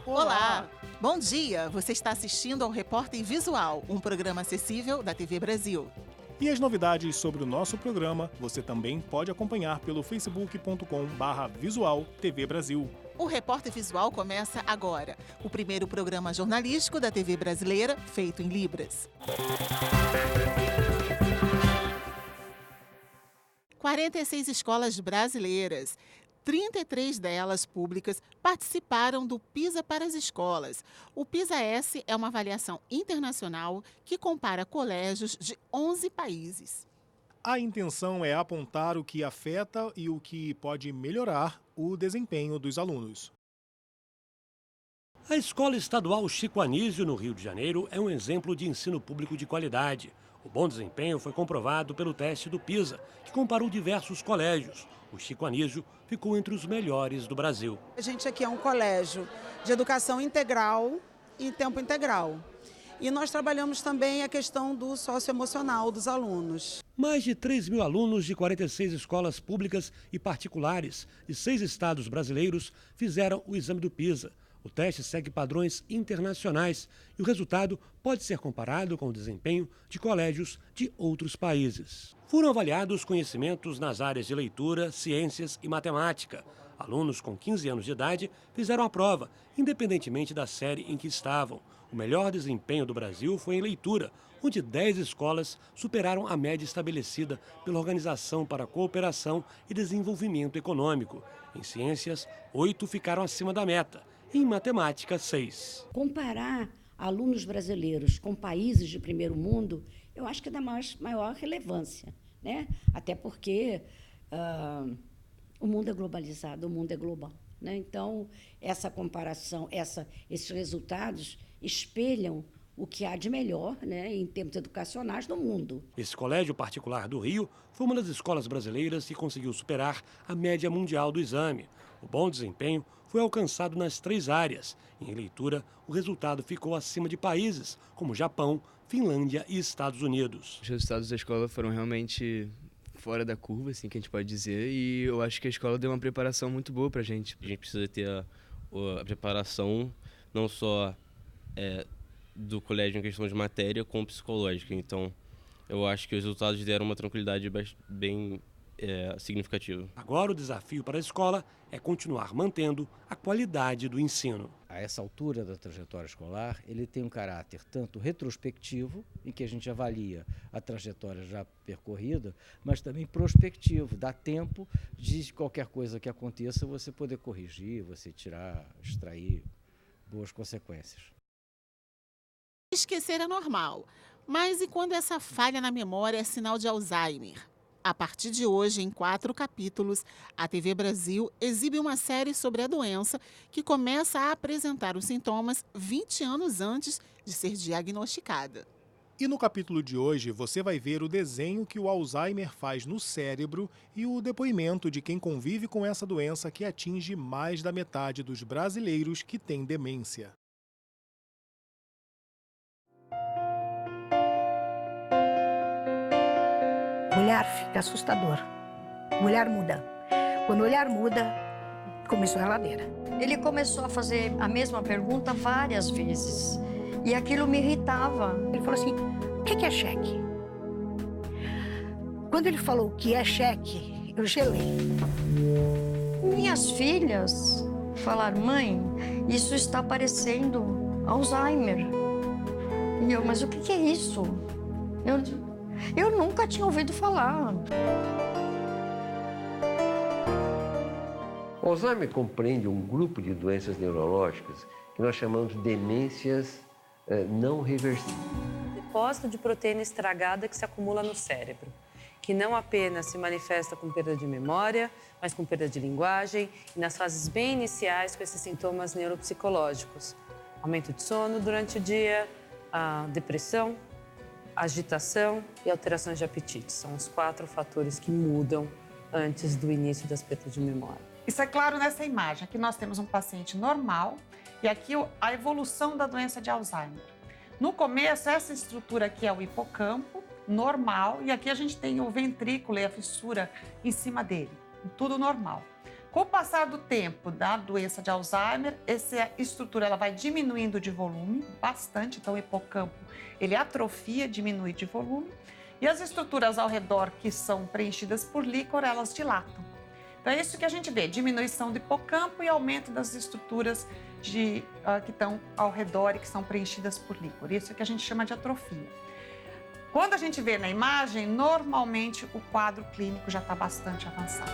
Olá! Bom dia! Você está assistindo ao Repórter Visual, um programa acessível da TV Brasil. E as novidades sobre o nosso programa você também pode acompanhar pelo facebook.com/visual TV Brasil. O Repórter Visual começa agora, o primeiro programa jornalístico da TV brasileira feito em Libras. 46 escolas brasileiras, 33 delas públicas, participaram do PISA para as escolas. O PISA-S é uma avaliação internacional que compara colégios de 11 países. A intenção é apontar o que afeta e o que pode melhorar o desempenho dos alunos. A Escola Estadual Chico Anísio, no Rio de Janeiro, é um exemplo de ensino público de qualidade. O bom desempenho foi comprovado pelo teste do PISA, que comparou diversos colégios. O Chico Anísio ficou entre os melhores do Brasil. A gente aqui é um colégio de educação integral e tempo integral. E nós trabalhamos também a questão do socioemocional dos alunos. Mais de 3 mil alunos de 46 escolas públicas e particulares de 6 estados brasileiros fizeram o exame do PISA. O teste segue padrões internacionais e o resultado pode ser comparado com o desempenho de colégios de outros países. Foram avaliados conhecimentos nas áreas de leitura, ciências e matemática. Alunos com 15 anos de idade fizeram a prova, independentemente da série em que estavam. O melhor desempenho do Brasil foi em leitura, onde 10 escolas superaram a média estabelecida pela Organização para a Cooperação e Desenvolvimento Econômico. Em ciências, 8 ficaram acima da meta. Em matemática, 6. Comparar alunos brasileiros com países de primeiro mundo, eu acho que é da maior relevância, né? Até porque o mundo é globalizado, o mundo é global, né? Então, essa comparação, esses resultados espelham o que há de melhor, né, em termos educacionais no mundo. Esse colégio particular do Rio foi uma das escolas brasileiras que conseguiu superar a média mundial do exame. O bom desempenho foi alcançado nas 3 áreas. Em leitura, o resultado ficou acima de países como Japão, Finlândia e Estados Unidos. Os resultados da escola foram realmente fora da curva, assim que a gente pode dizer, e eu acho que a escola deu uma preparação muito boa pra gente. A gente precisa ter a preparação não só do colégio em questão de matéria, como psicológica. Então, eu acho que os resultados deram uma tranquilidade bem significativa. Agora o desafio para a escola é continuar mantendo a qualidade do ensino. A essa altura da trajetória escolar, ele tem um caráter tanto retrospectivo, em que a gente avalia a trajetória já percorrida, mas também prospectivo, dá tempo de qualquer coisa que aconteça você poder corrigir, você extrair boas consequências. Esquecer é normal, mas e quando essa falha na memória é sinal de Alzheimer? A partir de hoje, em 4 capítulos, a TV Brasil exibe uma série sobre a doença que começa a apresentar os sintomas 20 anos antes de ser diagnosticada. E no capítulo de hoje, você vai ver o desenho que o Alzheimer faz no cérebro e o depoimento de quem convive com essa doença que atinge mais da metade dos brasileiros que têm demência. O olhar fica assustador. O olhar muda. Quando o olhar muda, começou a ladeira. Ele começou a fazer a mesma pergunta várias vezes. E aquilo me irritava. Ele falou assim, o que é cheque? Quando ele falou o que é cheque, eu gelei. Minhas filhas falaram, mãe, isso está parecendo Alzheimer. E eu, mas o que é isso? Eu nunca tinha ouvido falar. O Alzheimer compreende um grupo de doenças neurológicas que nós chamamos de demências não reversíveis. Depósito de proteína estragada que se acumula no cérebro, que não apenas se manifesta com perda de memória, mas com perda de linguagem e nas fases bem iniciais com esses sintomas neuropsicológicos. Aumento de sono durante o dia, a depressão, agitação e alterações de apetite. São os 4 fatores que mudam antes do início das perdas de memória. Isso é claro nessa imagem. Aqui nós temos um paciente normal e aqui a evolução da doença de Alzheimer. No começo, essa estrutura aqui é o hipocampo, normal, e aqui a gente tem o ventrículo e a fissura em cima dele, tudo normal. Com o passar do tempo da doença de Alzheimer, essa estrutura ela vai diminuindo de volume bastante, então o hipocampo ele atrofia, diminui de volume, e as estruturas ao redor que são preenchidas por líquor, elas dilatam. Então é isso que a gente vê, diminuição do hipocampo e aumento das estruturas que estão ao redor e que são preenchidas por líquor. Isso é que a gente chama de atrofia. Quando a gente vê na imagem, normalmente o quadro clínico já está bastante avançado.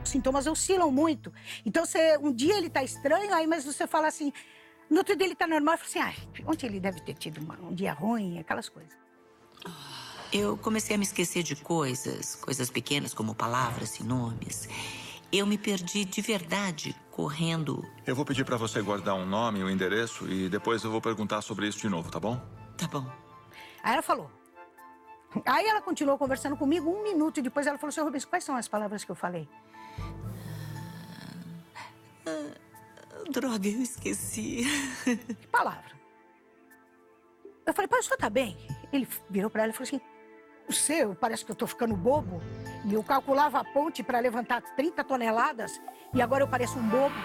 Os sintomas oscilam muito. Então, um dia ele está estranho, aí mas você fala assim, no outro dia ele está normal, você fala assim, ontem ele deve ter tido um dia ruim, aquelas coisas. Eu comecei a me esquecer de coisas pequenas como palavras e nomes. Eu me perdi de verdade correndo. Eu vou pedir para você guardar um nome e um endereço e depois eu vou perguntar sobre isso de novo, tá bom? Tá bom. Aí ela falou. Aí ela continuou conversando comigo 1 minuto e depois ela falou, Sr. Rubens, quais são as palavras que eu falei? Droga, eu esqueci. Que palavra? Eu falei, pai, o senhor tá bem? Ele virou para ela e falou assim, não sei, parece que eu tô ficando bobo. E eu calculava a ponte para levantar 30 toneladas e agora eu pareço um bobo.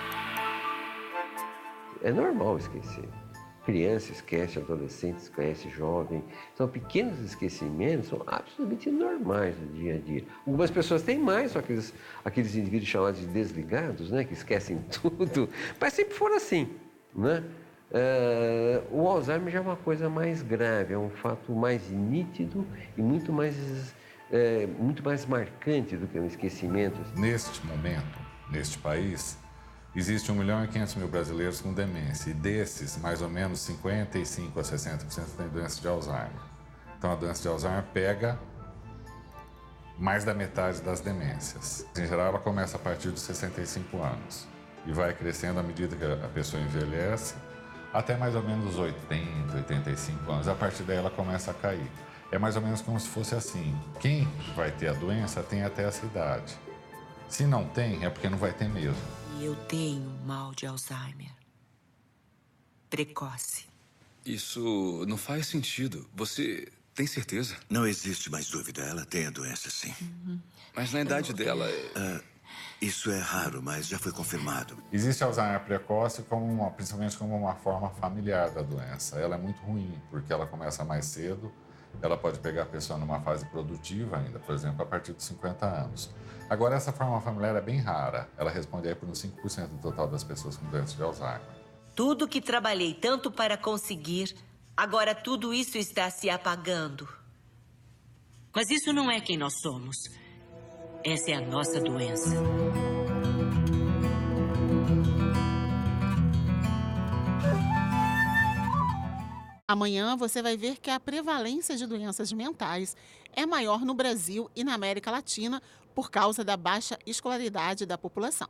É normal esquecer. Criança esquece, adolescente esquece, jovem. São pequenos esquecimentos, são absolutamente normais no dia a dia. Algumas pessoas têm mais, são aqueles indivíduos chamados de desligados, né, que esquecem tudo. Mas sempre foram assim, né? O Alzheimer já é uma coisa mais grave, é um fato mais nítido e muito mais marcante do que um esquecimento. Neste momento, neste país, existe 1.500.000 brasileiros com demência e desses, mais ou menos 55% a 60% têm doença de Alzheimer. Então a doença de Alzheimer pega mais da metade das demências. Em geral, ela começa a partir dos 65 anos e vai crescendo à medida que a pessoa envelhece, até mais ou menos os 80, 85 anos. A partir daí ela começa a cair. É mais ou menos como se fosse assim. Quem vai ter a doença tem até essa idade. Se não tem, é porque não vai ter mesmo. Eu tenho mal de Alzheimer. Precoce. Isso não faz sentido. Você tem certeza? Não existe mais dúvida. Ela tem a doença, sim. Mas na idade dela... Isso é raro, mas já foi confirmado. Existe Alzheimer precoce principalmente como uma forma familiar da doença. Ela é muito ruim, porque ela começa mais cedo. Ela pode pegar a pessoa numa fase produtiva ainda, por exemplo, a partir dos 50 anos. Agora, essa forma familiar é bem rara. Ela responde aí por uns 5% do total das pessoas com doença de Alzheimer. Tudo que trabalhei tanto para conseguir, agora tudo isso está se apagando. Mas isso não é quem nós somos. Essa é a nossa doença. Amanhã você vai ver que a prevalência de doenças mentais é maior no Brasil e na América Latina por causa da baixa escolaridade da população.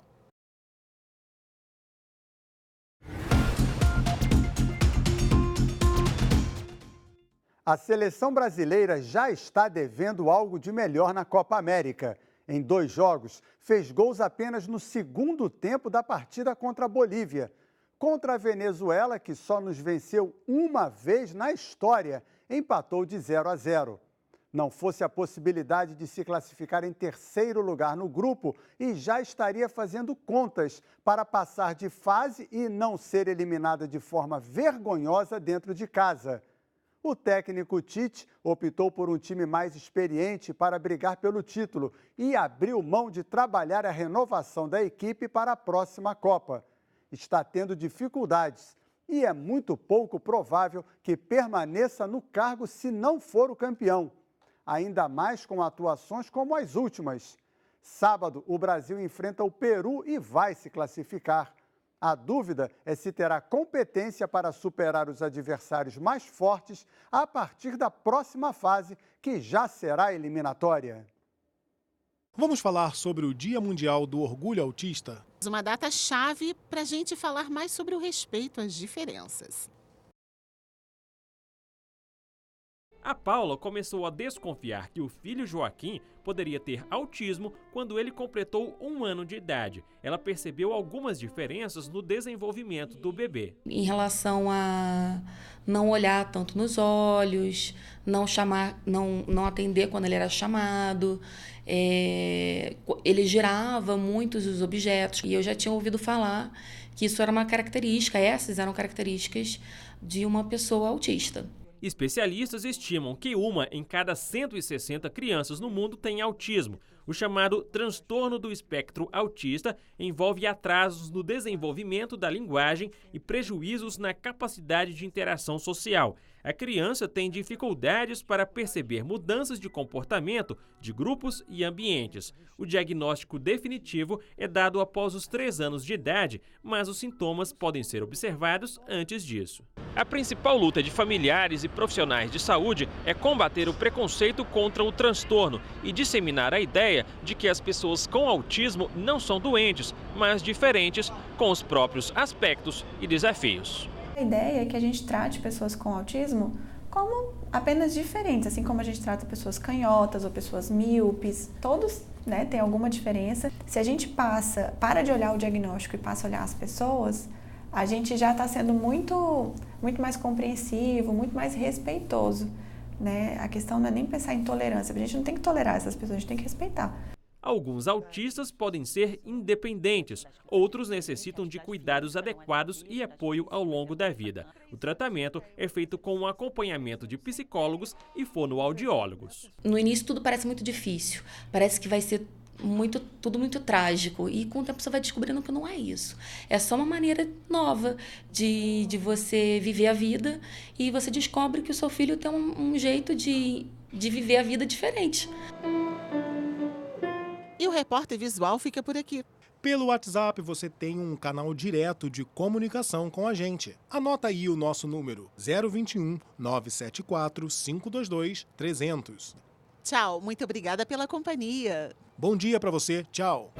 A seleção brasileira já está devendo algo de melhor na Copa América. Em 2 jogos, fez gols apenas no segundo tempo da partida contra a Bolívia. Contra a Venezuela, que só nos venceu uma vez na história, empatou de 0-0. Não fosse a possibilidade de se classificar em 3º lugar no grupo e já estaria fazendo contas para passar de fase e não ser eliminada de forma vergonhosa dentro de casa. O técnico Tite optou por um time mais experiente para brigar pelo título e abriu mão de trabalhar a renovação da equipe para a próxima Copa. Está tendo dificuldades e é muito pouco provável que permaneça no cargo se não for o campeão. Ainda mais com atuações como as últimas. Sábado, o Brasil enfrenta o Peru e vai se classificar. A dúvida é se terá competência para superar os adversários mais fortes a partir da próxima fase, que já será eliminatória. Vamos falar sobre o Dia Mundial do Orgulho Autista? Uma data-chave para a gente falar mais sobre o respeito às diferenças. A Paula começou a desconfiar que o filho Joaquim poderia ter autismo quando ele completou 1 ano de idade. Ela percebeu algumas diferenças no desenvolvimento do bebê. Em relação a não olhar tanto nos olhos, não atender quando ele era chamado, ele girava muitos os objetos. E eu já tinha ouvido falar que isso era uma característica, essas eram características de uma pessoa autista. Especialistas estimam que 1 em cada 160 crianças no mundo tem autismo. O chamado transtorno do espectro autista envolve atrasos no desenvolvimento da linguagem e prejuízos na capacidade de interação social. A criança tem dificuldades para perceber mudanças de comportamento de grupos e ambientes. O diagnóstico definitivo é dado após os 3 anos de idade, mas os sintomas podem ser observados antes disso. A principal luta de familiares e profissionais de saúde é combater o preconceito contra o transtorno e disseminar a ideia de que as pessoas com autismo não são doentes, mas diferentes, com os próprios aspectos e desafios. A ideia é que a gente trate pessoas com autismo como apenas diferentes, assim como a gente trata pessoas canhotas ou pessoas míopes. Todos, né, têm alguma diferença. Se a gente para de olhar o diagnóstico e passa a olhar as pessoas, a gente já está sendo muito mais compreensivo, muito mais respeitoso, né? A questão não é nem pensar em tolerância, a gente não tem que tolerar essas pessoas, a gente tem que respeitar. Alguns autistas podem ser independentes, outros necessitam de cuidados adequados e apoio ao longo da vida. O tratamento é feito com um acompanhamento de psicólogos e fonoaudiólogos. No início tudo parece muito difícil, parece que vai ser tudo muito trágico, e com o tempo você vai descobrindo que não é isso. É só uma maneira nova de você viver a vida, e você descobre que o seu filho tem um jeito de viver a vida diferente. E o Repórter Visual fica por aqui. Pelo WhatsApp você tem um canal direto de comunicação com a gente. Anota aí o nosso número: 021 974 522 300. Tchau, muito obrigada pela companhia. Bom dia para você, tchau.